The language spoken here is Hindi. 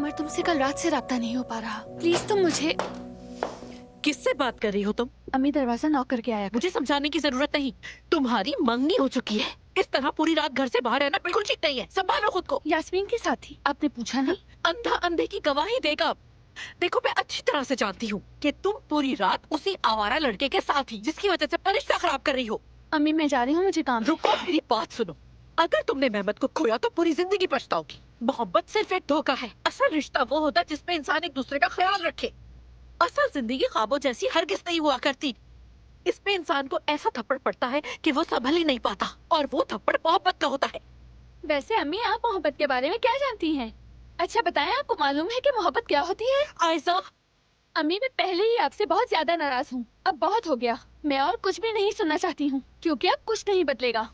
उमर, तुमसे कल रात से राब्ता नहीं हो पा रहा। प्लीज तुम मुझे। किससे बात कर रही हो तुम? अम्मी दरवाजा नॉक करके आया। मुझे समझाने की जरूरत नहीं, तुम्हारी मंगनी हो चुकी है। इस तरह पूरी रात घर से बाहर रहना बिल्कुल ठीक नहीं है। संभालो खुद को। यास्मीन के साथ ही आपने पूछा नहीं? अंधा अंधे की गवाही देगा। देखो, मैं अच्छी तरह से जानती हूँ कि तुम पूरी रात उसी आवारा लड़के के साथ थी जिसकी वजह से अपना रिश्ता खराब कर रही हो। अम्मी मैं जा रही हूँ, मुझे काम है। रुको, मेरी बात सुनो। अगर तुमने मेहमत को खोया तो पूरी जिंदगी पछताओगी। मोहब्बत सिर्फ एक धोखा है। असल रिश्ता वो होता है जिसमें इंसान एक दूसरे का ख्याल रखे। असल जिंदगी ख्वाबों जैसी हरगिज नहीं हुआ करती। इसमें इंसान को ऐसा थप्पड़ पड़ता है कि वो संभल ही नहीं पाता, और वो थप्पड़ मोहब्बत का होता है। वैसे अम्मी आप मोहब्बत के बारे में क्या जानती हैं? अच्छा बताएं, आपको मालूम है कि मोहब्बत क्या होती है? आयजा, अम्मी मैं पहले ही आपसे बहुत ज्यादा नाराज हूँ। अब बहुत हो गया। मैं और कुछ भी नहीं सुनना चाहती हूँ क्योंकि अब कुछ नहीं बदलेगा।